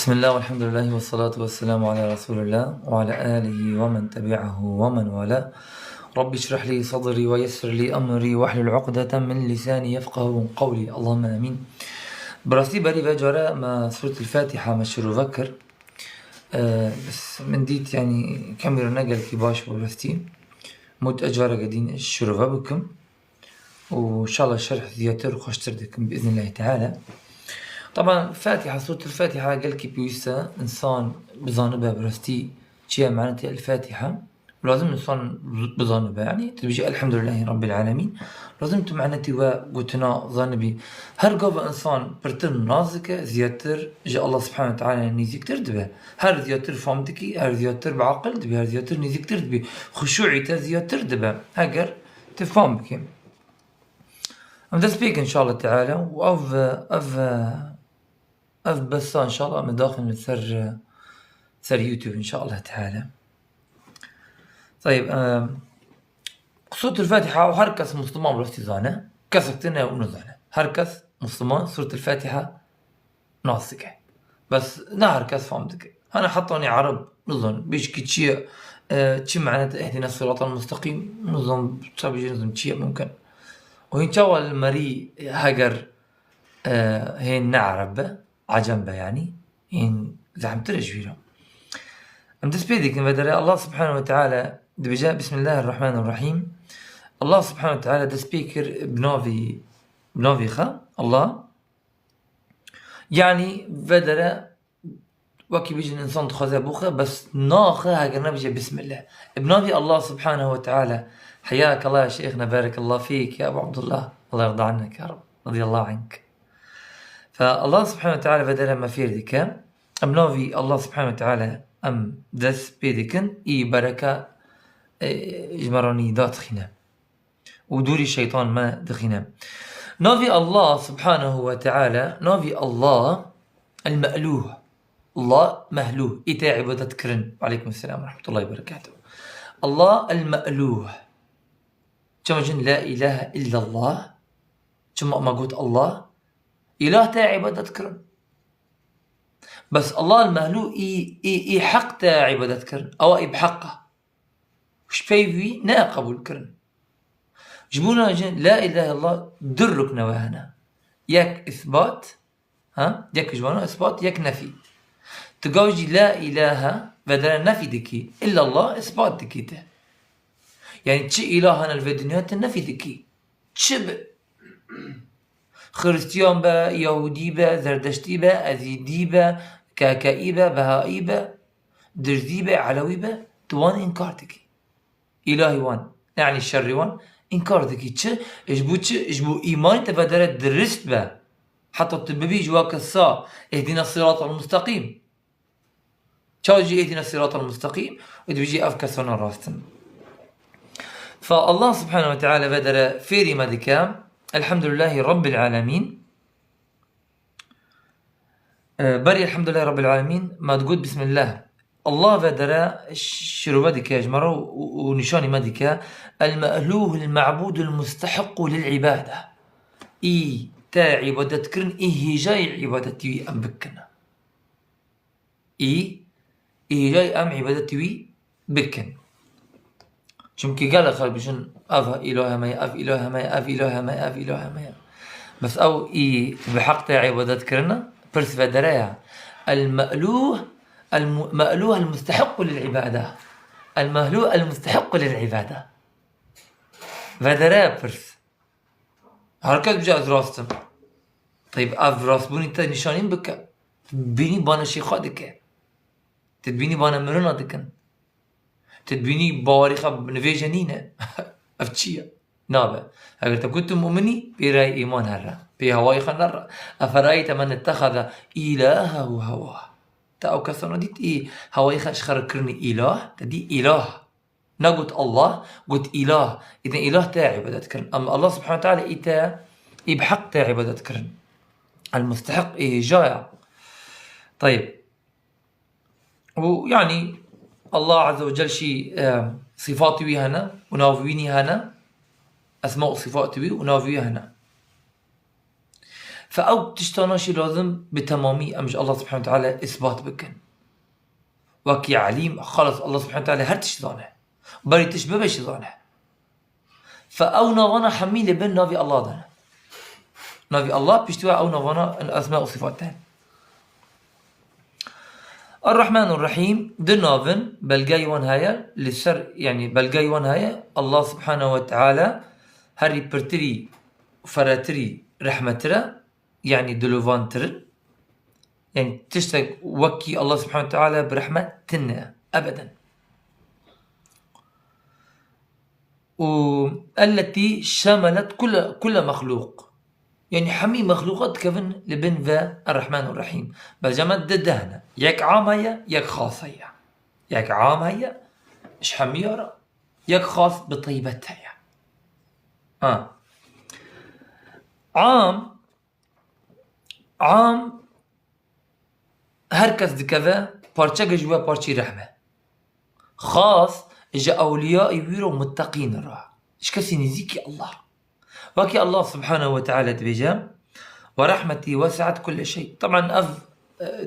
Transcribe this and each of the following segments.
بسم الله والحمد لله والصلاة والسلام على رسول الله وعلى آله ومن تبعه ومن والاه. رب اشرح لي صدري ويسر لي أمري واحلل عقدة من لساني يفقه قولي، اللهم آمين. براسي بالي بجرى ما سورة الفاتحة مشروع فكر بس من ديت يعني كاميرا نقل كي باش برستي مود أجرى قاعدين الشروع بكم، وإن شاء الله الشرح زياتر وخش تردكم بإذن الله تعالى. طبعا الفاتحة سورة الفاتحة قال كي بيوسا إنسان بظانبها برستي شيء معناتها الفاتحة لازم إنسان بظانبها يعني تبجي الحمد لله رب العالمين لازم تمعناتي وقتنا ظانبي هر قوة إنسان برتن نازك زياتر جاء الله سبحانه وتعالى نيزيك تردبه هر زياتر فهمتكي هر زياتر بعقل دبي هر زياتر نيزيك تردبي خشوعي تزياتر دبه هاجر تفهم بكي. I'm just speak إن شاء الله تعالى أف بس إن شاء الله من داخل سر يوتيوب إن شاء الله تعالى. طيب سورة الفاتحة وهركس مسلمان بالاستزانة كسكتنا ونزانة هركس مسلمان سورة الفاتحة ناسكة بس نهركس فهمتك أنا حطوني عرب نظن بيش كتشي تشي معناته اهدنا الصراط المستقيم نظن تبجي نظن تشي ممكن وإن شاء الله المري هاجر هي نعرب عجنبه يعني إن زعم ترجويله أم تسبيدك إن بدر الله سبحانه وتعالى دبجاء بسم الله الرحمن الرحيم. الله سبحانه وتعالى دسبيكر بنوفي خا الله يعني بدر وكي بيجي الإنسان تخذ بوخه بس ناخه هاجر نبجي بسم الله بنوفي الله سبحانه وتعالى. حياك الله يا شيخنا بارك الله فيك يا أبو عبد الله الله يرضى عنك يا رب رضي الله عنك. فالله سبحانه وتعالى بدل ما في ذيك أم نوفي الله سبحانه وتعالى أم دس بيدكن إي بركة إجمراني داتخنا ودوري الشيطان ما دخنا نوفي الله سبحانه وتعالى نوفي الله المألوه الله مهلوه إتا عبادة كرن وعليكم السلام ورحمة الله وبركاته. الله المألوه كما جن لا إله إلا الله كما ما قلت الله إله تا عبادة كرن بس الله المهلو إي حق تا عبادة كرن أو إي بحقه وش بيفي نا قبول كرن جبونا جن لا إله إلا الله درك نواهنا يك إثبات يك جوانا إثبات يك نفي تقوجي لا إله بدل نفي دكي إلا الله إثبات دكي ده يعني تشي إلهنا الفيديوهات النفي دكي تشب خريستيان با يهودي با زردشتي با أزيدي با كاكائي با بهائي با درزي با علوي با توان إنكار دكي إلهي وان يعني الشر وان إنكار دكي تش إجبو إيمان تفادرت درست با حتى تببي جواك السا اهدنا الصراط المستقيم تشاجي اهدنا الصراط المستقيم وتبجي أفكسنا راستن. فالله سبحانه وتعالى بدر فيري مدكام الحمد لله رب العالمين بري الحمد لله رب العالمين ما تقول بسم الله الله بدر الشروع مدكا يجمره ونشاني مدكا المألوه المعبود المستحق للعبادة إي تا عبادة كرن إي جاي عبادتي أم بكنا إي جاي أم عبادتي بكن شمكي قال خال بجن أف إله ما أف إله ما أف إله ما أف إله ما بس أو إي بحق تاعي عبادات كرنا برس بدرايا المألوه المستحق للعبادة المهلوه المستحق للعبادة بدرايا برس هركات بجاء راستم. طيب أف راس بوني تا نشانين بك بيني بانا شيخا دك تدبيني بانا مرنا دكن تدبيني بواريخا بنفيجانينا أفتشيا نابا أقول كنتم مؤمني براي إيمان هرا بهواي خنر أفرأيت من اتخذ إلهه هواه تأو كسرنا ديت إيه هواي خش خركرني إله تدي إله نقول الله قلت إله إذا إله تاعي بدأت كرن أما الله سبحانه وتعالى إتا بحق تاعي بدأت كرن المستحق إيه جايع. طيب ويعني الله عز وجل شيء صفاتي ويهنا ونافويني هنا أسماء صفاتي ونافوي هنا. فأو تشتاناشي لازم بتمامي أمج الله سبحانه وتعالى إثبات بكن وكي عليم خلص الله سبحانه وتعالى هر تشتانه بري تشبه بشتانه فأو نوانا حميل بن نافي الله دانا نافي الله بيشتوى أو نوانا الأسماء وصفاتين الرحمن الرحيم دنافن بلغاي وان هايا لسر يعني بلغاي وان هايا الله سبحانه وتعالى هري برتري فراتري رحمترا يعني دلوفان ترن يعني تشتاق وكي الله سبحانه وتعالى برحمة تنا أبدا والتي شملت كل مخلوق يعني حمي مخلوقات كفن لبن ذا الرحمن الرحيم بل جمد دهنا يك عام هيا يك خاص هيا يك عام هيا اش حميارة يك خاص بطيبتها هيا عام هركز دكذا بارچه جوا بارچي رحمة خاص اجا اولياء ويرو متقين را اش كسي نزيكي الله وكي الله سبحانه وتعالى تبجا ورحمتي وسعت كل شيء طبعا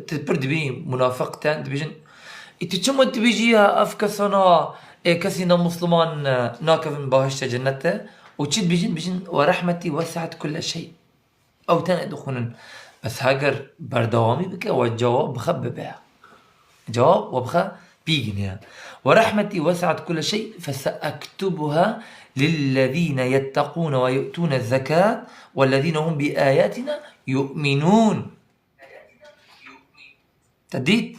تبرد بي منافقتان تبجن اتشمد تبيجيها كسنا كسينا مسلمان ناكفن باهشت جنته وتشد بيجن ورحمتي وسعت كل شيء او تان دخونا بس هاجر بردوامي بك والجواب بخب بها جواب وبخ بيجن ورحمتي وسعت كل شيء فسأكتبها للذين يتقون ويؤتون الزكاة والذين هم بآياتنا يؤمنون تديد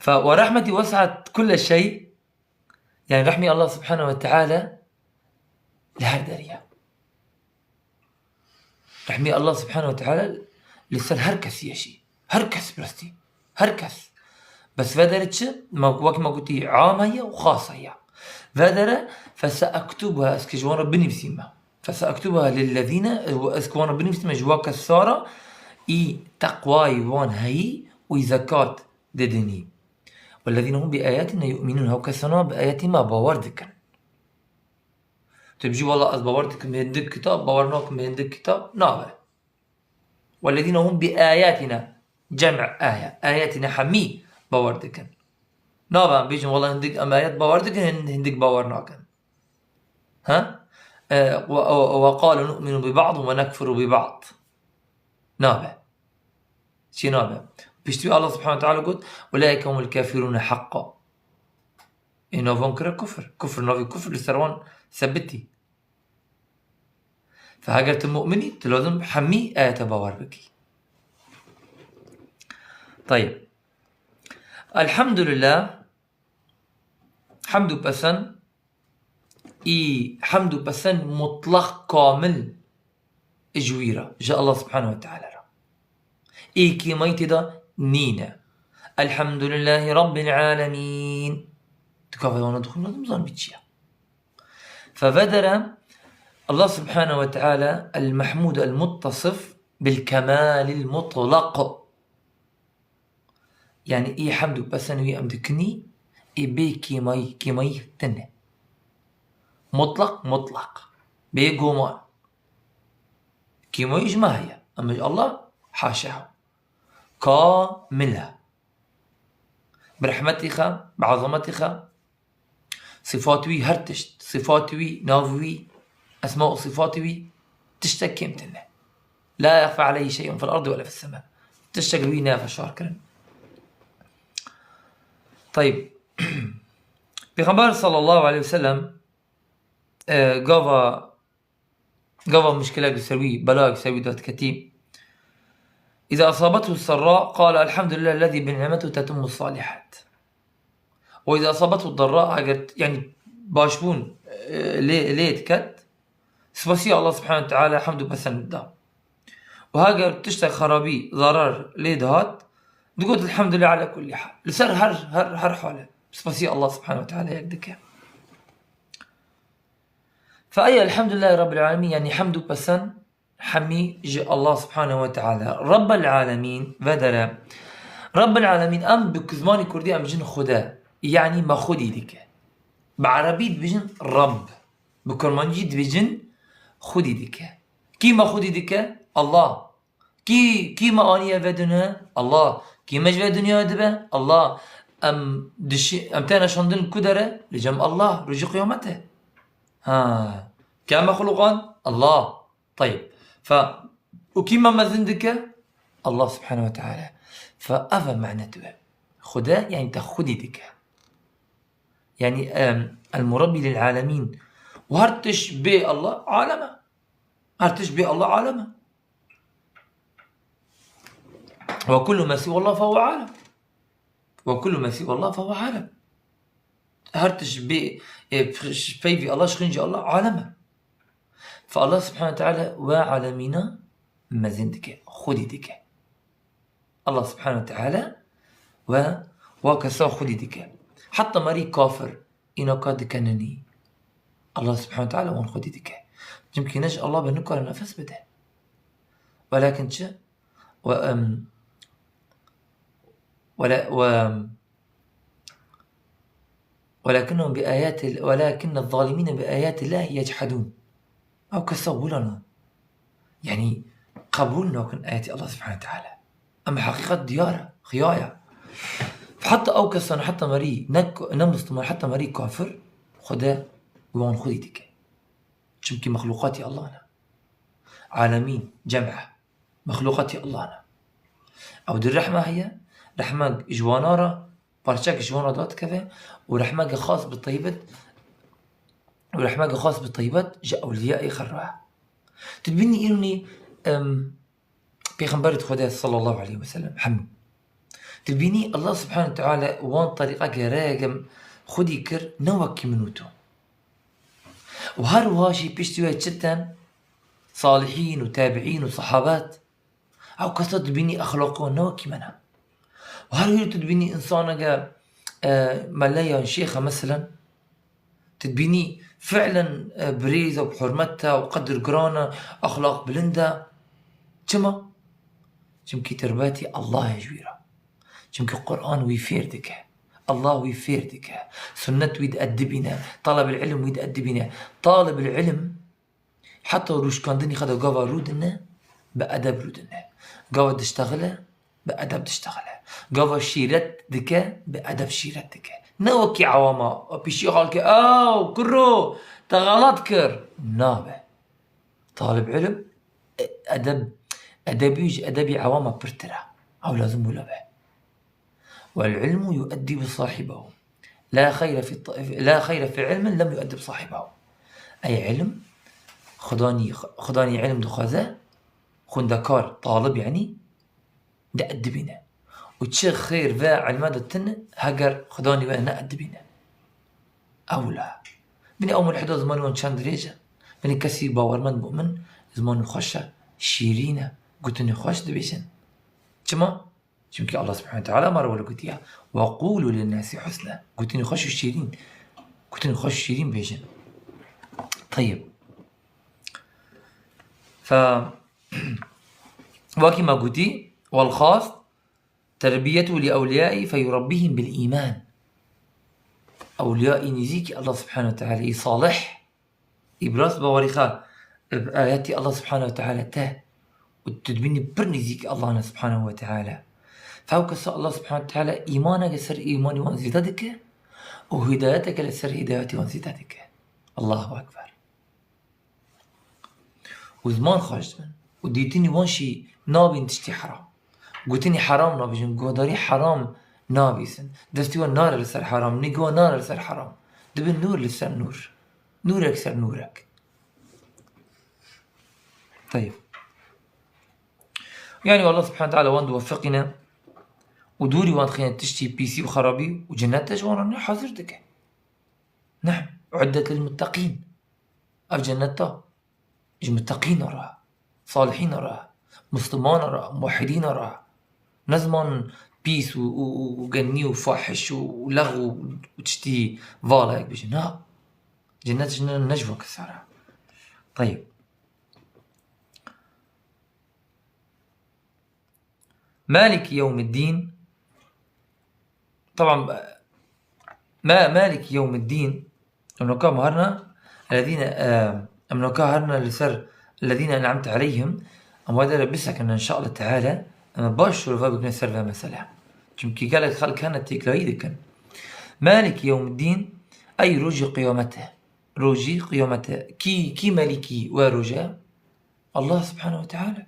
ورحمتي وسعت كل شيء يعني رحمي الله سبحانه وتعالى لهر دريا رحمي الله سبحانه وتعالى لسان هركس يشي هركس برستي هركس بس فدرتش وقت ما قلتي عام هي وخاص هي فدر فسأكتبها اسكجوان ربني بسيمة فسأكتبها للذين اسكوان ربني بسيمة جواك السارة اي تقواي وان هي وزكاة ددني والذين هم بآياتنا يؤمنون هو كسنا بآيات ما باوردك تبجي والله باوردك من عندك كتاب باورناك من عندك كتاب نعم والذين هم بآياتنا جمع آية آياتنا حمي باوردك نعم بيجي والله عندك آيات باوردك عندك باورناك ها وقالوا نؤمن ببعض ونكفر ببعض نعم شي نعم بيشتوي الله سبحانه وتعالى قلت أولئك هم الكافرون حقا إنه فنكر كفر نوفي كفر لسروان ثبتي فهاجرت المؤمني تلازم حمي آية باور بكي طيب الحمد لله حمد بسن حمد بسن مطلق كامل جويرة جاء الله سبحانه وتعالى كي ميتدا نينا الحمد لله رب العالمين تكافي وانا دخلنا نمزان بيتشيا فبدر الله سبحانه وتعالى المحمود المتصف بالكمال المطلق يعني حمد بسنوي أمدكني بي كيماي تنه مطلق بي قومان كيماي جماهية أما الله حاشاه كاملة برحمتك بعظمتك صفاتوي هرتشت صفاتوي نافوي أسماء صفاتوي تشتكي متنه لا يخفى عليه شيء في الأرض ولا في السماء تشتكي نافع شاركرا طيب بيغمبر صلى الله عليه وسلم قضى مشكلة بسوي بلاء بسوي ذات كتيب إذا أصابته السراء قال الحمد لله الذي بنعمته تتم الصالحات وإذا أصابته الضراء يعني باشبون ليه تكت سبسي الله سبحانه وتعالى حمد بسن دا وهاجر تشتغل خرابي ضرر ليه دهات تقول الحمد لله على كل حال لسر هر حاله سبسي الله سبحانه وتعالى يكدك فأي الحمد لله رب العالمين يعني حمد بسن حمي الله سبحانه وتعالى رب العالمين بدر رب العالمين أم بكزماني كردي أم جن خدا يعني ما خدي ديك بعربي بجن رب بكرمانجي بجن خدي ديك كي ما خدي ديك الله كي ما انيه في دنيا الله، كي مش في دنيا دبه الله، ام تانا شندن كدره لجم الله رجي قيامته. ها كان مخلوقان الله. طيب وكيما ما زندك الله سبحانه وتعالى. فأفا معناته خدا يعني تخدي دك، يعني المربي للعالمين، وهرتش بي الله عالمه، هرتش بي الله عالمه، وكل ما سوى الله فهو عالم، وكل ما سوى الله فهو عالم. هرتش بي في الله شخنجي الله عالمه. فالله سبحانه وتعالى وعالمنا مزندك خدي دك الله سبحانه وتعالى وكسا خدي دك حتى مري كافر إنه قد كانني الله سبحانه وتعالى وان خدي دك يمكن نج الله بنكر نفس بده، ولكن شو ولكنهم ولكن الظالمين بآيات الله يجحدون أو كسولنا، يعني قبولنا كن آيات الله سبحانه وتعالى، أما حقيقة ديارة خيايا. فحتى أو كسر حتى مري نمستمر حتى مري كافر خدا وان خدي ديك شمكي مخلوقاتي الله أنا عالمين جمعة مخلوقاتي الله أنا أو دي الرحمة هي رحمة جوانارة بارشاك جوانا دات كذا، ورحمة خاص بالطيبات، ورحمة خاص بالطيبات جاء أولياء خرها تبيني إني بيغمبرت خدا صلى الله عليه وسلم حمد تبيني الله سبحانه وتعالى وان طريقك راجم خدي كر نوكي منوتو، وهر واشي بيشتوى جدا صالحين وتابعين وصحابات أو كسر تبيني أخلاقه نوكي منها، وهر هي تبيني إنسانة ملايا شيخة مثلا تبيني فعلا بريزة وبحرمتها وقدر قرانة أخلاق بلندة كما شمكي ترباتي الله يجويرها، شمكي القرآن ويفيردك الله ويفيردك، سنة ويد أدبنا، طلب العلم ويد أدبنا. طالب العلم حتى روش كان دني خدوا قوة رودنا بأدب رودنا، قوة تشتغله بأدب تشتغله، قوة شيرت دكا بأدب شيرت دكا. نوكي عواما بيشي خالك أو كرو تغلط كر نابه. طالب علم أدبي عواما برترا أو لازم ولا به. والعلم يؤدب صاحبه، لا خير في علم لم يؤدب صاحبه. أي علم خداني علم دخازة خندكار طالب يعني ده أدبنا، وتشيخ خير ذا علمادة التنة هجر خداني وانا أدبنا أولا. بني أول حدا زمان وان شان دريجة بني كسي باورمن مؤمن زمان خشة شيرينة قلتني خوش دبيشن كما شمكي الله سبحانه وتعالى مرة ولا قلت يا وقولوا للناس حسنا قلتني خوش الشيرين، قلتني خوش الشيرين بيجن. طيب وكما قلتي والخاص تربيته لأوليائي فيربيهم بالإيمان. أوليائي نزيكي الله سبحانه وتعالى صالح إبراس بوريخا بآياتي الله سبحانه وتعالى تا وتدبيني برنزيكي الله سبحانه وتعالى. فوكس الله سبحانه وتعالى إيمانك لسر إيماني وانزيدادك وهدايتك لسر هدايتي وانزيدادك. الله أكبر. وزمان خرجت من وديتني وانشي نابي تشتي حرام، قلتني حرام نابي قدري حرام نابيسن دستي النار لسر حرام نيجوا نار لسر حرام دب النور لسر نور نورك سر نورك. طيب يعني والله سبحانه وتعالى وان وفقنا ودوري وان خينا تشتي بيسي وخرابي وجنات تجوانا حاضرتك. نعم عدت للمتقين أف جنتها متقين وراها صالحين وراها مسلمان وراها موحدين وراها نزمان بيس وجني وفاحش ولغو وتشتي فالا هيك بجنة جنات نجوى كسرها. طيب مالك يوم الدين، طبعا ما مالك يوم الدين أمنوكا مهرنا الذين أمنوكا هرنا لسر الذين أنعمت عليهم أما هذا لبسك إن شاء الله تعالى أما باش شرفا بكنا سرفا مثلا چونكي قالك خلق كانت تكلايدك مالك يوم الدين أي روجي قيامته روجي قيامته كي ملكي ورجاء الله سبحانه وتعالى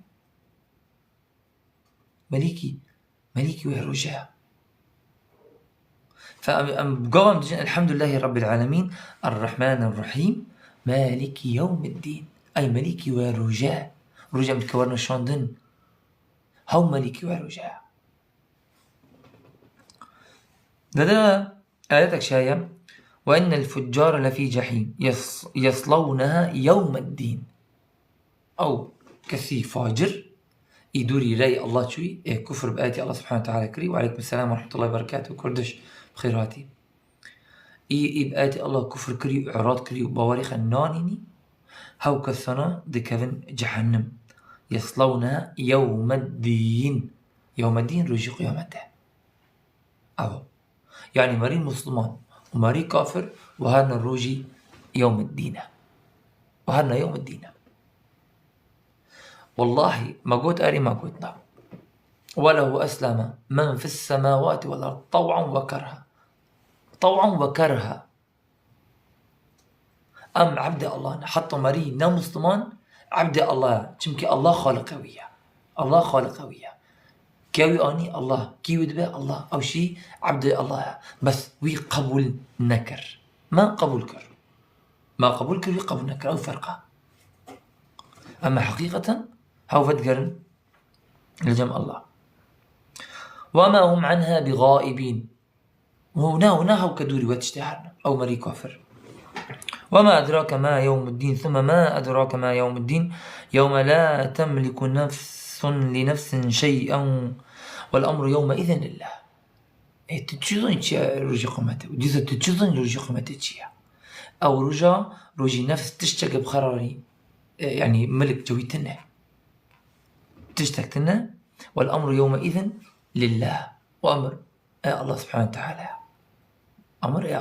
ملكي ورجاء فقام الحمد لله رب العالمين الرحمن الرحيم مالك يوم الدين أي ملكي ورجاء رجاء متكورنا شاندن هو ملكي ورجاء هذا آياتك شاية وإن الفجار لفي جحيم يصلونها يوم الدين أو كسي فاجر يدوري لي الله شوي كفر بآياتي الله سبحانه وتعالى كري وعليكم السلام ورحمة الله وبركاته كردش بخيراتي بآياتي الله كفر كري وعراض كري وبواريخ النانيني هاو كثنا دكفن جهنم يصلونها يوم الدين رجي قيامته أو يعني مري مسلمان ومري كافر وهذا الروجي يوم الدين والله ما قلت أري ما قلتنا وله أسلم من في السماوات والأرض طوعا وكرها أم عبد الله حتى مري نا مسلمان عبد الله چمكي الله خالق قوية كاوي أني الله كي ودبه الله أو شي عبد الله بس وي قبول نكر ما قبول كر وي قبول نكر أو فرقة أما حقيقة هاو فتقرن لجمع الله وما هم عنها بغائبين وهنا هاو كدوري واتشتهرنا أو مري كافر وما أدراك ما يوم الدين ثم ما أدراك ما يوم الدين يوم لا تملك نفس لنفس شيئا والأمر يومئذ لله تتشيزون رجي قمته وديزة تتشيزون رجي قمته أو رجي نفس تشتق بخراري يعني ملك جويتنا تشتكتنا والأمر يومئذ لله وأمر الله سبحانه وتعالى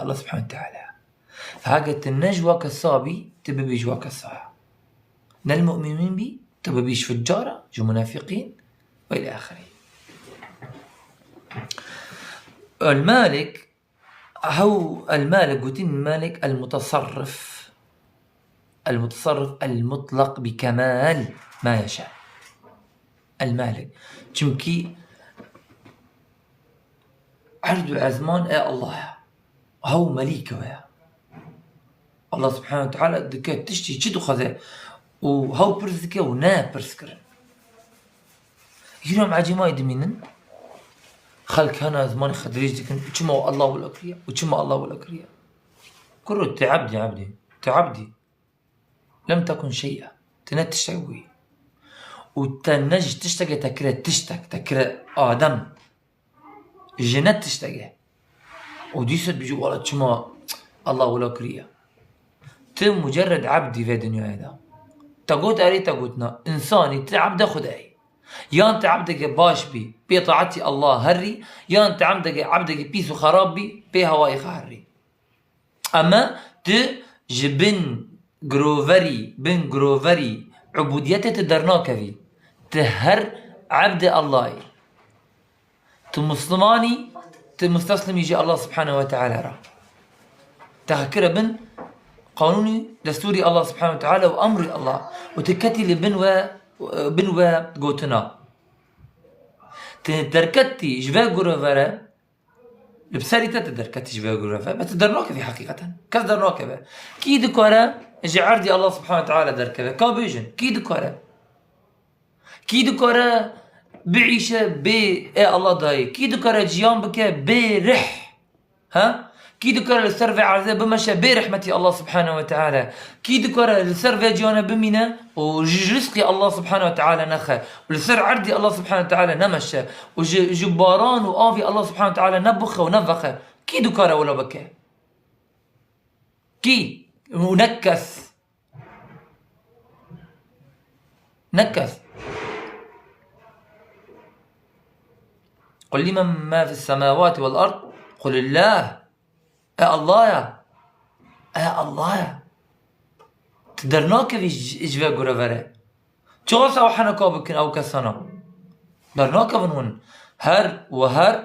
الله سبحانه وتعالى فهاجة النجوى كالصابي تبي جوا كالصاع المؤمنين بي تبيش فجارة جو منافقين وإلى آخره المالك قلت المالك المتصرف المطلق بكمال ما يشاء المالك چمكي عرض العزمان الله هو مليكه الله سبحانه وتعالى دكات تشتي جدو خذا وهو برزكه ونا برسكرن يرام عجيما يدمينن خلق هنا زمان خدريج دكن وشما الله والأكرياء كرت تعبدي لم تكن شيئا تنت تشتغوي وتنج تشتغي تكره آدم جنت تشتغي وديست بيجو والله شما الله والأكرياء تم مجرد عبدي في الدنيا هذا تقول أري تقولنا إنساني تعبد خداي يا أنت عبدك باش بي طاعتي الله هري يا أنت عبدك بيسو خرابي بي هواي خاري أما جبن جروفري عبوديته تدرناك في تهر عبد الله تمسلماني تمستسلم يجي الله سبحانه وتعالى را تهكر بن قانوني دستوري الله سبحانه وتعالى وأمر الله وتكتي بنوا قوتنا تركتي جبا قرفرة لبساري تتدركتي جبا قرفرة بس تدرناك في حقيقة كيف درناك به كي دكارة جعردي الله سبحانه وتعالى دركبه كابيجن كي دكارة بعيشة بي الله داي كي دكارة جيان بك برح كي دكارة السرفة عرضة بمشى برحمة الله سبحانه وتعالى كي دكارة السرفة جيانا بمنا وجرسقي الله سبحانه وتعالى نخا والسر عردي الله سبحانه وتعالى نمشى وجباران وآفي الله سبحانه وتعالى نبخ ونفخ كي دكارة ولا بك كي ونكس قل لمن ما في السماوات والأرض قل الله الله تدرناك في إجواء قرفرة چۆسا و حەنەکە بکن ئەو کەسانە دەرناکەون هون هەر و هەر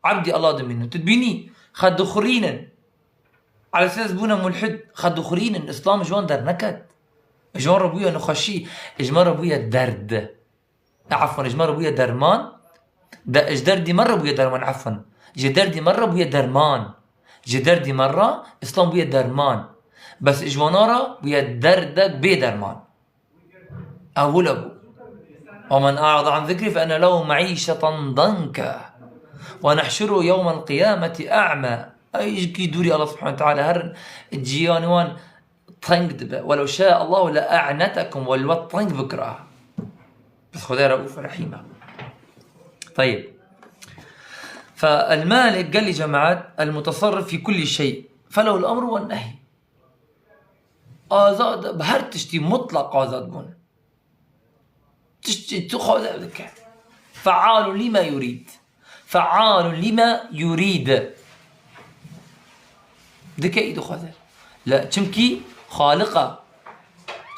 عەبدی ئەڵڵا دەبینن تبینی خەدخورینن على أساس بونا ملحد خەدخورینن ئیسلام جوان دەرنەکەت اجمار بويا نخشي اجمار بويا درد عفوا اجمار بويا درمان ده اجدردي مرة بويا درمان عفوا جدردي مرة بويا درمان جدردي مرة اسلام بويا درمان بس اجوانارا بويا دردك بي درمان اول ابو ومن اعرض عن ذكري فان له معيشة ضنكا ونحشره يوم القيامة اعمى اي كي دوري الله سبحانه وتعالى هر الجيانوان طنق ولو شاء الله لأعنتكم والوط طنق بكرة بس خدها رؤوف رحيمة. طيب فالمالك قال لي جماعات المتصرف في كل شيء فله الأمر والنهي آزاد بهر تشتي مطلق آزاد بون تشتي تخوذ ذلك فعال لما يريد فعال لما يريد ذكا إيدو خذ لا تشمكي خالقة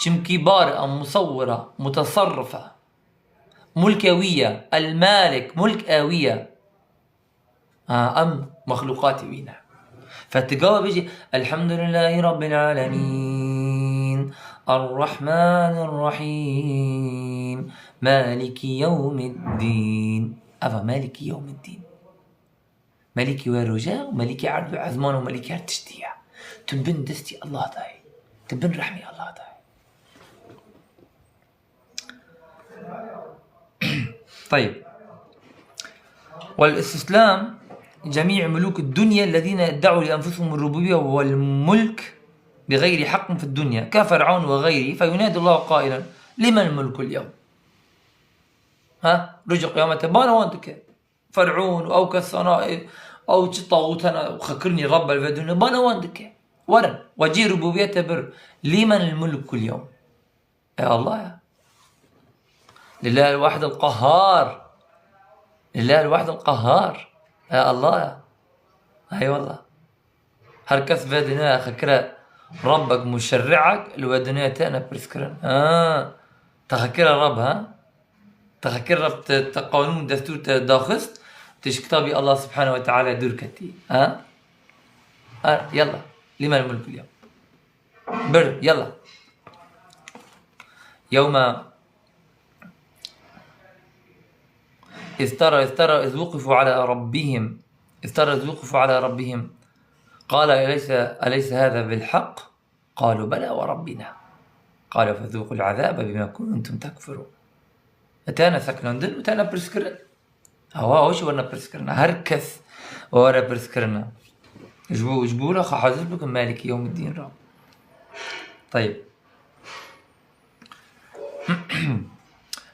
چمكي بارئة مصورة متصرفة ملكوية المالك ملك آوية أم مخلوقات بينا فالتجاوب بيجي الحمد لله رب العالمين الرحمن الرحيم مالك يوم الدين أفا مالك يوم الدين مالكي والرجاء ومالكي عرض وعزمان ومالكي عرض تشتيع تبن دستي الله داي تبن رحمي الله داي. طيب والاستسلام جميع ملوك الدنيا الذين ادعوا لأنفسهم الربوبية والملك بغير حق في الدنيا كفرعون وغيره فينادي الله قائلا لمن الملك اليوم ها رجع قيامة بانا وانتك فرعون أو كالصنائع أو طاغوتنا وخكرني رب الدنيا بانا وانتك ورن وجي ربوبيته بر لمن الملك اليوم يا الله يا لله الواحد القهار لله الواحد القهار يا الله يا اي والله هركس بدنا خكرة ربك مشرعك الودنيا تانا برسكرن تخكر رب ها تخكر رب تقانون دستور تداخست تش كتابي الله سبحانه وتعالى دور كتي يلا لمن الملك اليوم بر يلا يوم إذ وقفوا على ربهم وقفوا على ربهم قال أليس هذا بالحق قالوا بلى وربنا قالوا فذوقوا العذاب بما كنتم تكفرون أتانا سكلندن وتانا برسكرن هوا وش ورنا برسكرنا هركث ورا برسكرنا جبوا لك حاجب لكم مالك يوم الدين رب. طيب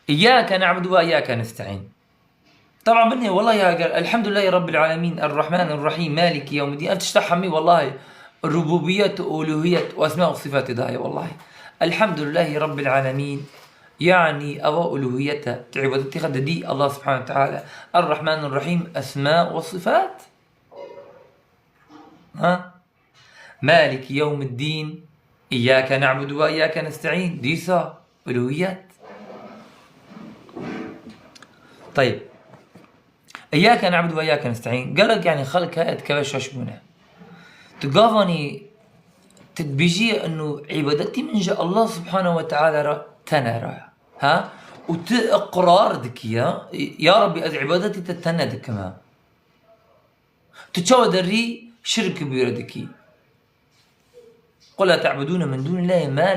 إياك نعبد وإياك نستعين طبعا مني والله يا الحمد لله رب العالمين الرحمن الرحيم مالك يوم الدين أنت تشتحمي والله الربوبية وألوهية وأسماء وصفات داعي والله الحمد لله رب العالمين يعني أو ألوهيته تعبدتي خد دي الله سبحانه وتعالى الرحمن الرحيم أسماء وصفات مالك يوم الدين إياك نعبد وإياك نستعين ديسا ألوهيات. طيب إياك نعبد وإياك نستعين قالك يعني خلق هائد كبش وشمونه تقافني تتبيجي أنه عبادتي من جاء الله سبحانه وتعالى تنرى وتقرار دكيا يا ربي أذ عبادتي تتنى دكما تتشاو دري شرك بيردكي قل لا تعبدون من دون الله ما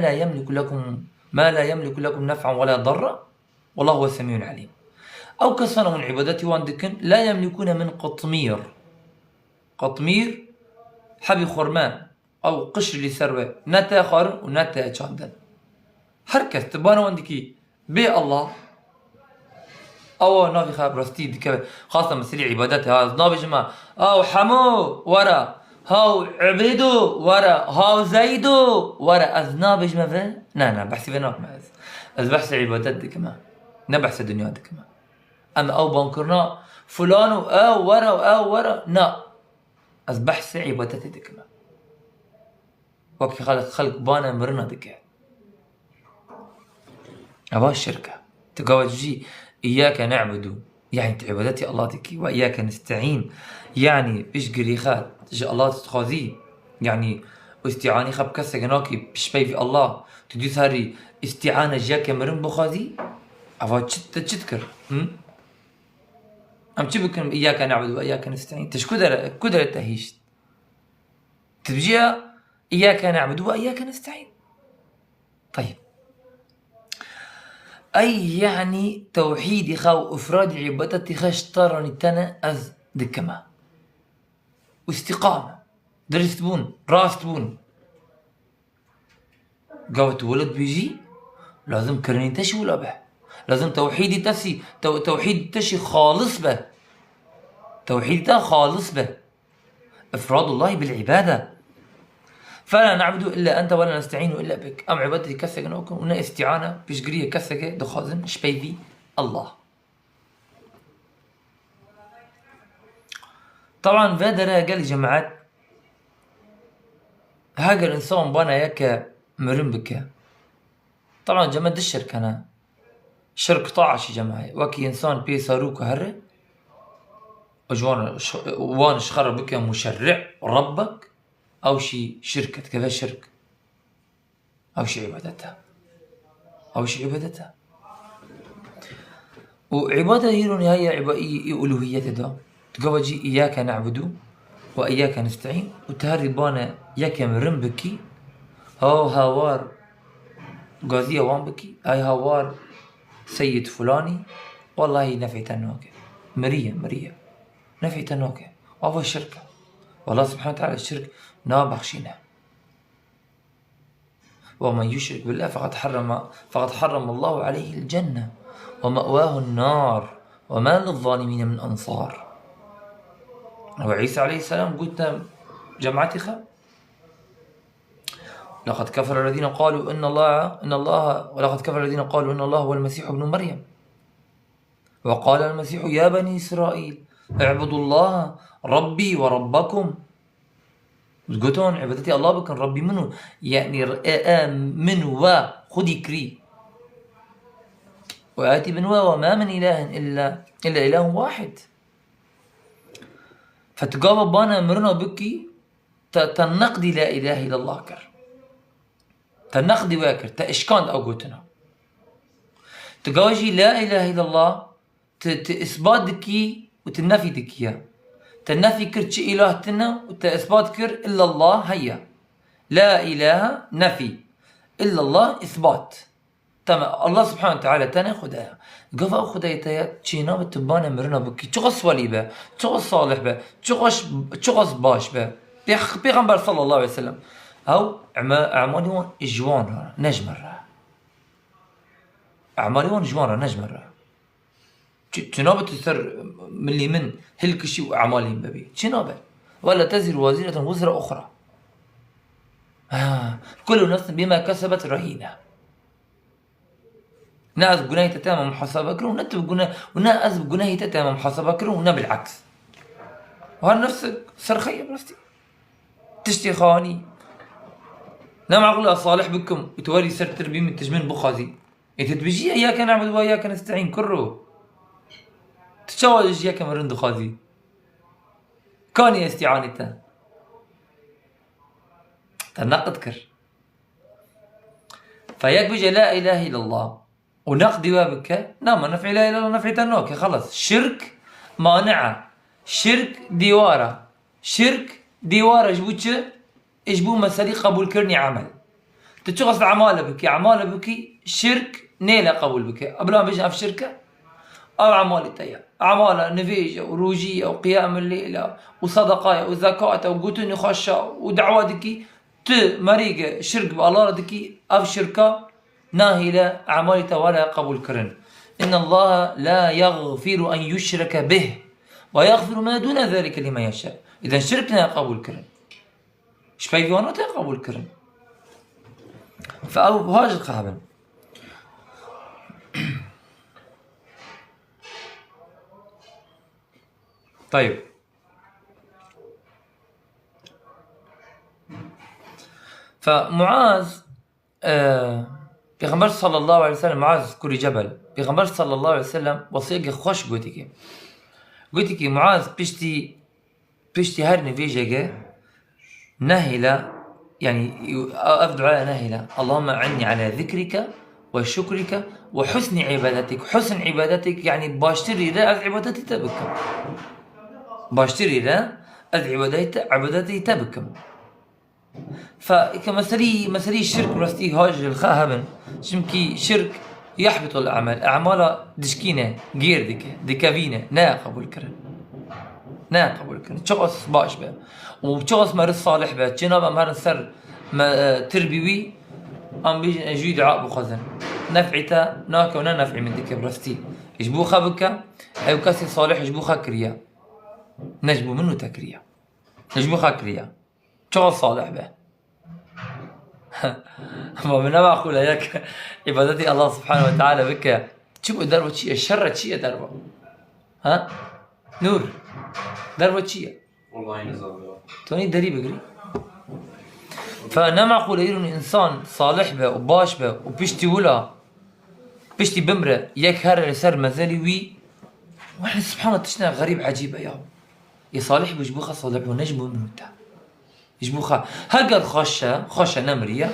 لا يملك لكم نفعا ولا ضرا والله هو السميع العليم أو كسروا من عبادتي واندكن لا يملكون من قطمير حبي خرمان أو قشر لسروة نتا خار ونتا چاندن هركز تبانا واندكي بي الله أو نافي خاب رستي دكا خاصة مسيري عبادتي هذا نافي جماعة أو حمو ورا هاو عبيدو ورا هاو زيدو ورا أذناب جماعة نا بحثي بناك معز أز بحث عبادات دي كمان نبحث الدنيا دي كمان أما أو بانكرنا فلان أو ورا نا أز بحث عبادات دي كمان وكي خلق بانا مرنا دكا أبا الشركة تقوى جي إياك نعبد يعني عبادتي الله تكي، وإياك نستعين يعني بيش قريخات جي الله تتخاذي يعني واستعاني خب كسا جناكي بشبي في الله تدوس هاري استعانة جاك مرن بخاذي أبا تشتكر أم تشبكن إياك نعبد وإياك نستعين تش كدر تهيش تبجيها إياك نعبد وإياك نستعين. طيب أي يعني توحيد خاو إفراد عبادتي خشترني تنا أز دكما واستقامة درست بون راست بون قوت ولد بيجي لازم كرني تشي ولا به لازم توحيدي تسي توحيد تشي خالص به توحيد خالص به إفراد الله بالعبادة. فلا نعبد إلا أنت ولا نستعين إلا بك. أم عبادتي كسك نوكم ونا استعانة بشقرية كسك دخازن شبيبي الله. طبعا فادرا قال جماعات هاجر الإنسان بانا يكا مرن بك. طبعا جماعة الشرك أنا شرك طاعش جماعة وكي إنسان بي صاروك هره وان شخر بك مشرع ربك أو شي شركة كذا شرك أو شي عبادتها وعبادة هيرون هي ألوهية دا تقوجي إياك نعبد وإياك نستعين وتهري بانا ياك مرن بكي هاوار قاضية وان بكي هاي هاوار سيد فلاني والله نفعت النوكي مرية نفعت النوكي وهو الشركة والله سبحانه وتعالى الشرك نابخشينا. ومن يشرك بالله فقد حرم الله عليه الجنة ومأواه النار وما للظالمين من أنصار. وعيسى عليه السلام قلت جماعتي لقد كفر الذين قالوا إن الله ولقد كفر الذين قالوا إن الله هو المسيح ابن مريم وقال المسيح يا بني إسرائيل اعبدوا الله ربي وربكم. قلتون عبادتي الله بكن ربي منه يعني من وخذي كري وآتي من وما من إله إلا إله واحد. فتقابل بانا مرنا بكي تنقدي لا إله إلا الله كر تنقدي واكر تأشكان أو قلتنا تقاوجي لا إله إلا الله تإثبات دكي وتنفي دكيا تنفي كرت إله تنا وتإثبات كر إلا الله هيا لا إله نفي إلا الله إثبات تمام. الله سبحانه وتعالى تنا خدايا قفا خدايا تيا تشينا بتبانا مرنا بكي تغص ولي به تغص صالح به تغص باش به بيغمبر صلى الله عليه وسلم أو أعمالهم إجوان نجمرة أعمالهم إجوان نجمرة تنابة تثر من اللي من هلكشي وأعمالهم ببي تنابة ولا تزر وزيرة وزر أخرى كل نفس بما كسبت رهينة. ناس بجناهي تتامم محاسبة كرو ونتب جناه وناس بجناهي تتامم محاسبة كرو ونا بالعكس وهذا نفسك سرخية برستي تشتي خاني نعم أقول صالح بكم وتوري سر تربي من تجمين بخازي يتتبجي إياك نعبد وإياك نستعين كرو تشاوج إياك مرند خازي كان استعانته تنقد كر فياك بجي لا إله إلا الله ونقد وابك نعم نفع لا إله إلا الله نفع تنوك خلص شرك مانعة شرك ديوارة جبوتش اجبو مسالي قبول كرني عمل تتشغص عمالة بكي شرك نيلة قبول بك قبل ما بيجي في شركة أو عمالة تيا أعمال نفيجة وروجية وقيام الليلة وصدقاء وزكاة وقوتني خشة ودعواتك مريقة شرك بالله دكي أو شركة ناهلة أعمالة ولا قبول كرن. إن الله لا يغفر أن يشرك به ويغفر ما دون ذلك لمن يشاء. إذا شركنا قبول كرن شبي فيوانا قبول كرن فأو بهاج القابل. طيب فمعاذ پیغمبر صلی الله علیه وسلم معاذ کوری جبل پیغمبر صلی الله علیه وسلم وصیه خوش گوتی که معاذ پشتی هر نویجه نهلا يعني أدعاء نهلا اللهم أعني على ذكرك وشكرك وحسن عبادتك. حسن عبادتك يعني باشتري لا از عبادتي تبكم، باشتري لا از عبادتي تبكم. فكمثلي الشرك برستي هاج الخاهبن شمكي شرك يحبط الأعمال، أعمال دشكينة غير دكافينة نا قبول كرن شخص باش به وشخص مرض صالح به جناب أمهر سر تربيوي أم بيجي أجي دعاء بخزن نفعتا ناك ونا نفع من ديك برستي يجبوخا بك أو كاسي صالح يجبوخا كريا نجبو منه تكريا يجبوخا كريا شخص صالح به ما بنما أقول لك عبادتي الله سبحانه وتعالى بك شو دربه شيء الشر شيء دربه ها نور دربه شيء والله نزل توني دري بقري. فأنا معقول إنه إنسان صالح به وباش به وبيشتي ولا بيشتي بمره يك هر سر مزالي وي واحد سبحانه تشنا غريب عجيبة يا صالح بيجبوخا صالح ونجبو منه تا يجبوخا هقر خشة نمرية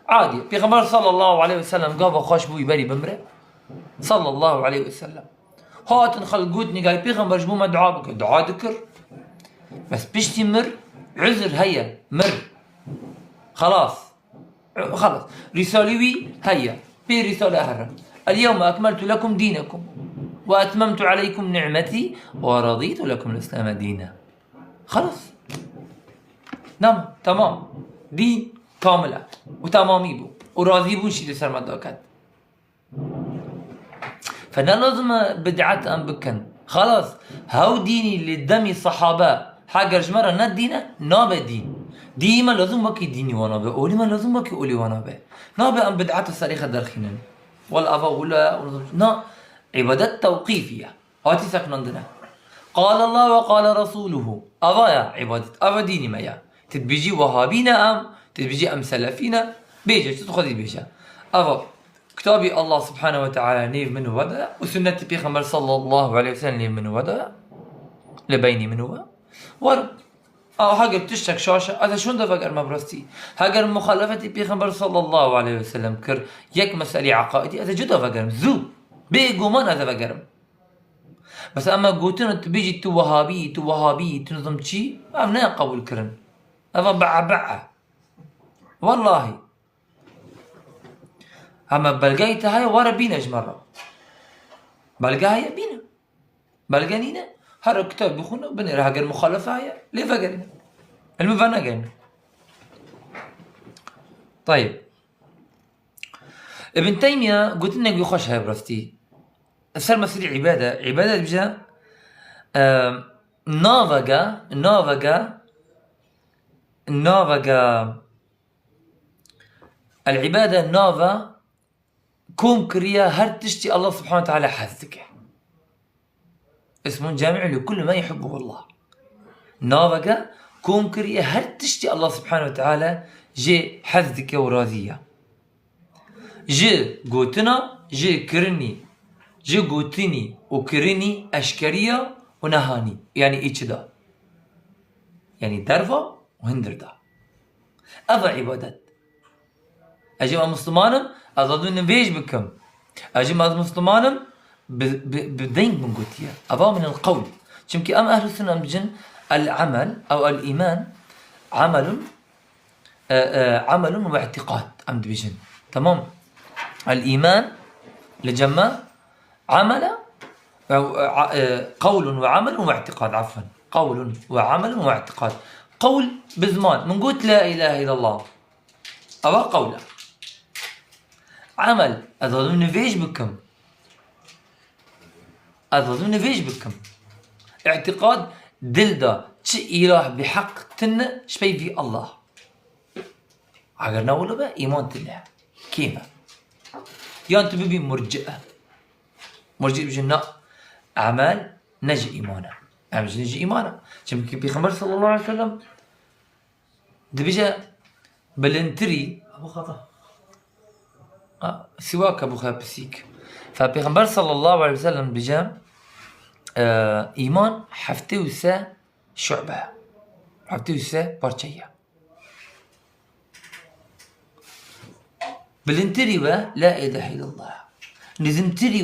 عادي بيغمبر صلى الله عليه وسلم قابا خوش بو يبالي بمره صلى الله عليه وسلم هاتن خلقوتني قال بيغمبر جبو ما دعا بك دعا ذكر بس بيشتي مر عذر هيا مر خلاص رسالوي هيا بي رسالة أهرم اليوم أكملت لكم دينكم وأتممت عليكم نعمتي ورضيت لكم الإسلام دينا. خلاص نعم تمام دين كاملة وتمامي بو وراضي بو شي لسر مداكت. فنا لازم بدعات أم بكن خلاص هاو ديني اللي دمي صحابة حاجة جمرة ندينا نابا دين ديما لازم باكي ديني وانا به اولي ما لازم باكي اولي وانا به نابا ام بدعات الصريخة درخينن والأفا ولا نا عبادات توقيفية هاتي سكنندنا قال الله وقال رسوله أفا يا عبادة أفا ديني ما يا تتبيجي وهابينا أم تتبيجي أم سلفينا بيجا تتخذي بيجا أفا كتابي الله سبحانه وتعالى نيف منه ودا وسنة بيغمبر صلى الله عليه وسلم نيف منه ودا لبيني منه ور هاگر تشتك شاشة هذا شون دفقر مبرستي هاگر مخالفتي بيغمبر صلى الله عليه وسلم كر يك مسألة عقائدي هذا جدا فقرم زو بيقومان هذا فقرم بس اما قوتنا تبيجي تو وهابي تنظم شي افنا قبول كرن هذا بعة والله اما بلقايتها هاي ورا بينا جمرة بلقاها بينا بلقانينا هر كتاب بخونا بنقرا هاجر مخالفة هي ليه فقرنا المفانا قلنا. طيب ابن تيمية قلت لنا يخش هاي برفتي صار مسألة عبادة بجا نافقا العبادة نافا كون كريا هر تشتي الله سبحانه وتعالى حثك اسم جامع لكل ما يحبه الله. نافقا كون كريا هر تشتي الله سبحانه وتعالى جي حثك وراضية جي قوتنا جي كرني جي قوتني وكرني أشكرية ونهاني يعني إيش دا يعني درفا وهندردا أفا عبادات أجي ما مسلمانم أظن نبيج بكم أجي ما مسلمانم بدين من قوتيا أفا من القول شمكي أم أهل السنة بجن العمل أو الإيمان عمل واعتقاد أمد بجن تمام. الإيمان لجمع عمل قول وعمل واعتقاد عفوا قول وعمل واعتقاد. قول بزمان من قلت لا إله إلا الله أبا قولا عمل أظن نفيج بكم اعتقاد دلدا شيء إله بحق تن شبي في الله عقرنا ولا بقى إيمان تله كيما يان تبي مرجئة بجنة أعمال نجي إيمانا أعمال نجي إيمانا شمكي بيخمر صلى الله عليه وسلم دبجة بلنتري أبو خطأ سواك أبو خابسيك. فبيغمبر صلى الله عليه وسلم بجام إيمان حفتي وسا شعبة حفتي وسا بارشية بالانتري لا إله إلا الله نزمتري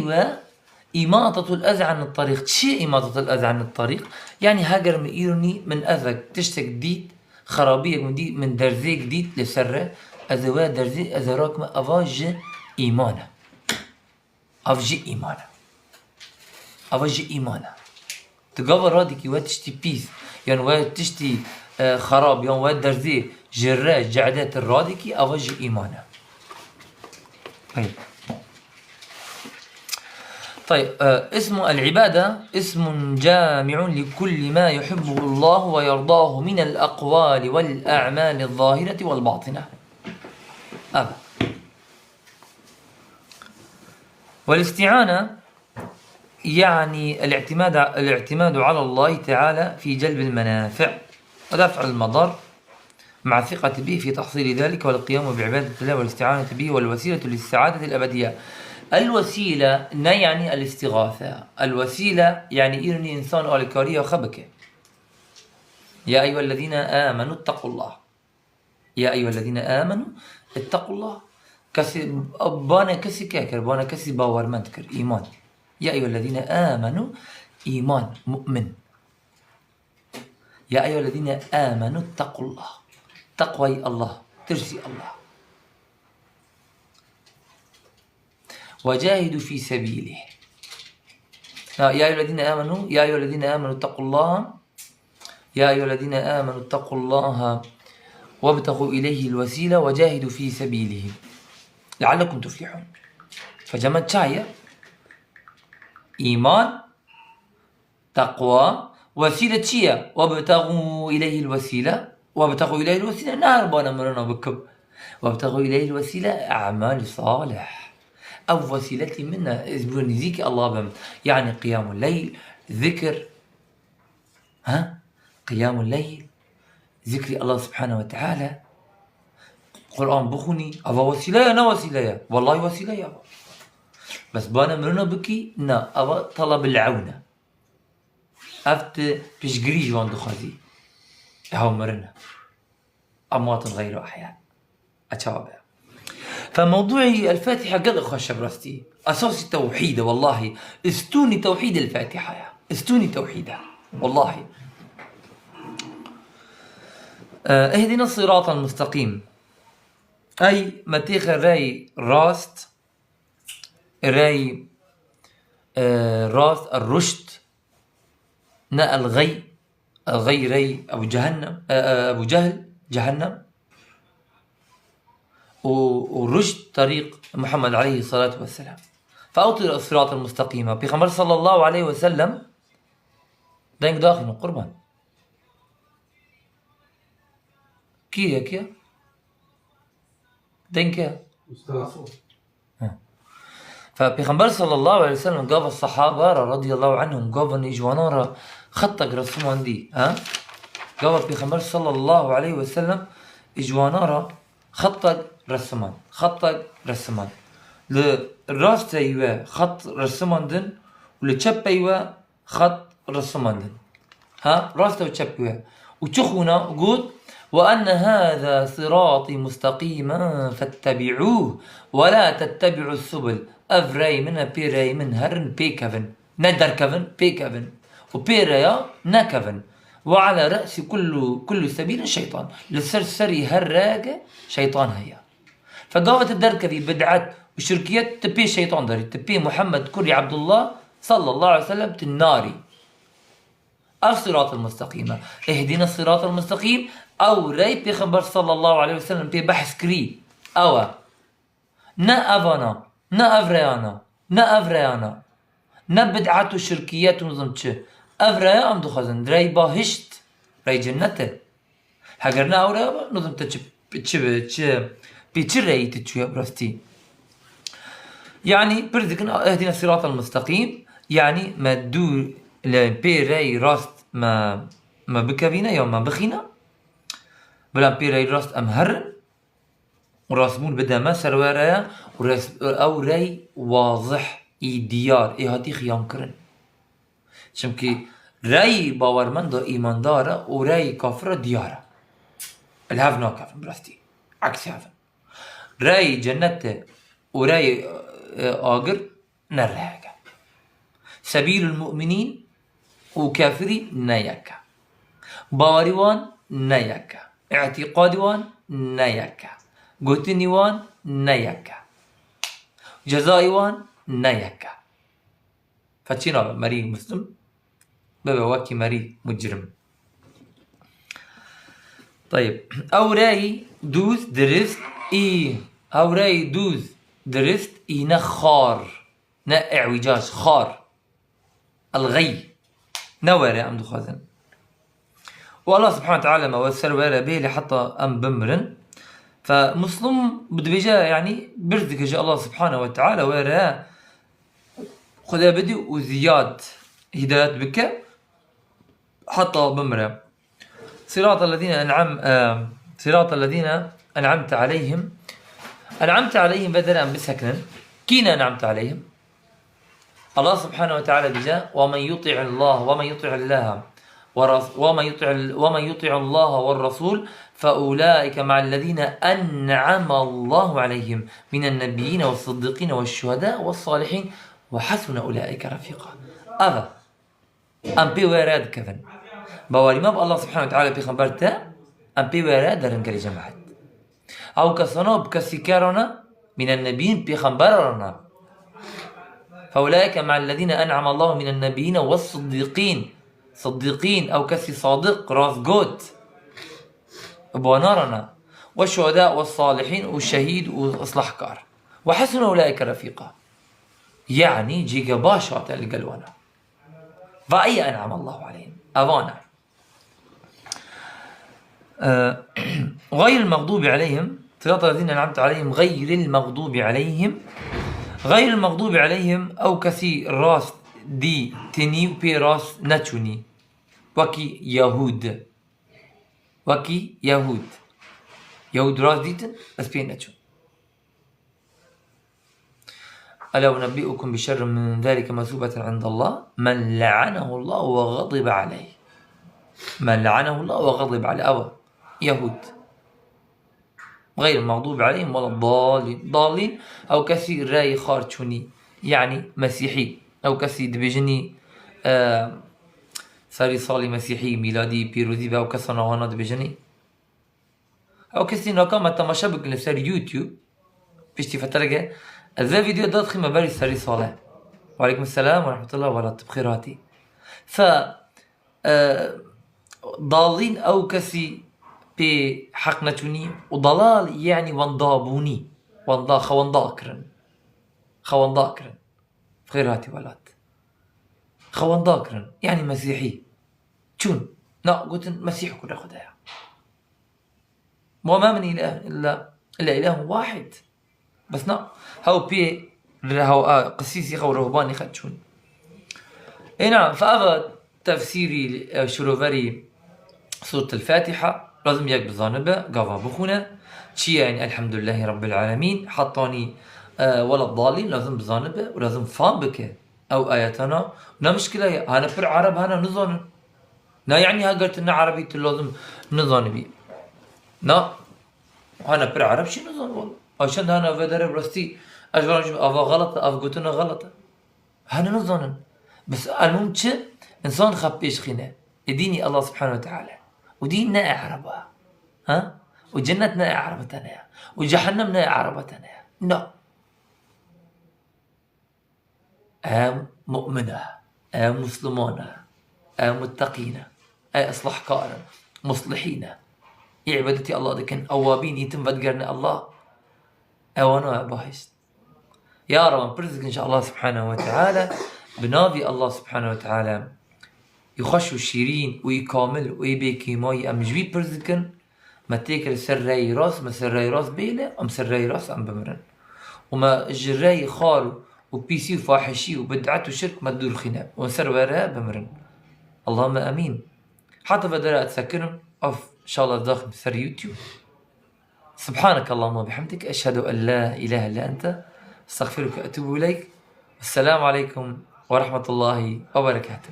إماطة الأذى عن الطريق. شيء إماطة الأذى عن الطريق يعني هاجر مئيرني من أذى تشتك جديد خرابية من درزي جديد لسرة أذوات درزي أذراك ما أفاج إيمانه أفجي إيمانه أفجي إيمانه تقابل رادك واد تشتي بيس يعني واد تشتي خراب يعني واد درزي جراج جعدات الرادكي أفجي إيمانه. طيب اسم العبادة اسم جامع لكل ما يحبه الله ويرضاه من الأقوال والأعمال الظاهرة والباطنة. والاستعانة يعني الاعتماد على الله تعالى في جلب المنافع ودفع المضار مع الثقة به في تحصيل ذلك والقيام بعبادة الله والاستعانة به والوسيلة للسعادة الأبدية. الوسيلة يعني الاستغاثة. الوسيلة يعني إيرني إنسان أوليكارية وخبكة. يا أيها الذين آمنوا اتقوا الله. يا أيها الذين آمنوا اتقوا الله. بانا كسي كاكر بانا كسي باور منتكر إيمان. يا أيها الذين آمنوا إيمان مؤمن. يا أيها الذين آمنوا اتقوا الله. تقوى الله ترسي الله. وجاهدوا في سبيله. يا أيها الذين آمنوا يا أيها الذين آمنوا اتقوا الله. يا أيها الذين آمنوا اتقوا الله وابتغوا إليه الوسيلة وجاهدوا في سبيله لعلكم تفلحون. فجمعت شاية إيمان تقوى وسيلة شيء وابتغوا إليه الوسيلة. وابتغوا إليه الوسيلة نهربانا مرنا بكم. وابتغوا إليه الوسيلة أعمال صالح أو وسيلتي منا نزيك الله بهم يعني قيام الليل ذكر قيام الليل ذكر الله سبحانه وتعالى قرآن بخوني أبا وسيلة نا وسيلة والله وسيلة بس بانا مرنا بكي نا أبا طلب العونة أفت بشجري جوان دخازي هاو مرنا أموات غير أحيان أتشابه. فموضوع الفاتحة قد أخش براستي أساس التوحيد والله استوني توحيد الفاتحة استوني توحيدها والله. اهدنا الصراط المستقيم أي متيخ راي راست راي راست الرشد نا الغي ري أبو جهنم أبو جهنم والرشد طريق محمد عليه الصلاة والسلام. فأوطر الصراط المستقيم بيغمبر صلى الله عليه وسلم دينك داخل القربان كيا دينك فبيغمبر صلى الله عليه وسلم قاب الصحابة رضي الله عنهم قاب نيجوانارا خطق رسمان دي قاب بيغمبر صلى الله عليه وسلم إجوانارا خطق رسمان للراس تايوا خط رسمان دن ولتشب ايوا خط رسمان دن راس تو تشب وتشخونا وقول وأن هذا صراطي مستقيما فاتبعوه ولا تتبعوا السبل أفري من بيري من هرن بيكفن ندر كفن بيكفن وبيريا نكفن وعلى رأس كل سبيل شيطان للسرسري هراجة شيطان هيا. فقامت الدركة بدعت وشركيات تبي شيطان داري تبي محمد كري عبد الله صلى الله عليه وسلم تناري الصراط المستقيم. اهدنا الصراط المستقيم أو ري بيخبر صلى الله عليه وسلم بي بحث كري أو نا أفانا نا أفريانا نا أفريانا نا بدعات وشركيات ونظمتش أفريا أم دخزن ري باهشت ري جنته هاگرنا أورا نظمت بيتشر ري تتشوية براستي يعني بردكن اهدنا الصراط المستقيم يعني ما دو بي ري راست ما بكفينا يوم ما بخينا بلا بي ري راست أم هرن وراسمون بدا ما سرواريا او راي واضح ديار هاتي خيام كرن چمكي راي باورمند ايمان داره و راي كافر دياره الهاف ناكفن براستي عكس هافن راي جنته و راي آقر نرهاك سبيل المؤمنين و كافري نيكا باوريوان نيكا اعتقادوان نيكا قوتنيوان نيكا جزائيوان نيكا فتشينا مريض مسلم بابا واكي مريض مجرم. طيب او راي دوز درست او راي دوز درست نخار نا اعوجاج خار الغي نواري عمدو خازن والله سبحانه وتعالى ما وسر ولا به لحتى ام بمرن فمسلم بدبجا يعني برزك جاء الله سبحانه وتعالى ورا خدا بدي وزياد هدايات بك حتى بمرة صراط الذين أنعمت عليهم بدلا بسكن كينا أنعمت عليهم الله سبحانه وتعالى بجاء ومن يطع الله والرسول فأولئك مع الذين أنعم الله عليهم من النبيين والصديقين والشهداء والصالحين وحسن أولئك رفيقا. أذا أم بي ويراد كفن بواري ما الله سبحانه وتعالى بيخبرته أم بي ويراد درن كري جماعت أو كصنوب كسيكارنا من النبيين بيخبرنا فأولئك مع الذين أنعم الله من النبيين والصديقين صديقين أو كسي صادق راس جوت بونارنا والشهداء والصالحين والشهيد وإصلاح كار وحسن أولئك رفيقا يعني جيجا باشات اللي قالوانا فأي أنعم الله عليهم أوانا غير المغضوب عليهم صراط الذين أنعمت عليهم غير المغضوب عليهم أو كسي راس دي تني وبي راس نتشوني وكي يهود راس ديتن بس بي نتشون. ألا أنبئكم بشر من ذلك مثوبة عند الله من لعنه الله وغضب عليه أو يهود غير المغضوب عليهم ولا الضالين أو كسي راي خارتشوني يعني مسيحي أو كسي دبجني ساري صالي مسيحي ميلادي بيروزي أو كسي نهانا دبجني أو كسي ناكام التماشا بكل سار يوتيوب بيشتي فترقة هذا فيديو داد خيمة باري ساري صالح وعليكم السلام ورحمة الله وبركاته بخيراتي ضالين أو كسي بي حق نتوني وضلال يعني وانضابوني خوان ذاكرن بخيراتي ولات خوان ذاكرن يعني مسيحي شون لا قلت مسيح كل خدايا وما من إله إلا إله واحد بس نا هاو بي هاو قسيسي خو رهباني خدشون نعم فأبا تفسيري شروفري سورة الفاتحة لازم يك بزانبه قافا بخونه شي يعني الحمد لله رب العالمين حطاني ولا الضالين لازم بزانبه ولازم فهم بك أو آياتنا نا مشكلة هانا بر عرب هانا نظن نا يعني ها قلت إن عربي لازم نظن بي نا هانا بر عرب شي نظن والله عشان هانا في درب رستي أجبر نجيب أفا غلطة أفا قلتنا غلطة هانا نظن بس المهم چه إنسان خب بيش خينه ديني الله سبحانه وتعالى وديننا أعربها ها وجنتنا أعربتنا وجهنمنا أعربتنا لا مؤمنة مسلمونة متقينة أصلح كارا مصلحين عبادتي الله دكن أوابين يتم بدقرنا الله أوانا باهشت يا رب برزق إن شاء الله سبحانه وتعالى بنابي الله سبحانه وتعالى يخشوا الشيرين ويكامل ويبيكي ماي أم جبيد برزقن ما تيكل سراي راس ما سراي راس بيلة أم سراي راس أم بمرن وما جراي خار وبيسي وفاحشي وبدعت وشرك ما تدور خناق ونسر وراء بمرن اللهم أمين حتى بدأت أتسكنهم أف إن شاء الله داخل سر يوتيوب سبحانك اللهم وبحمدك، أشهد أن لا إله إلا أنت، أستغفرك وأتوب إليك. السلام عليكم ورحمة الله وبركاته.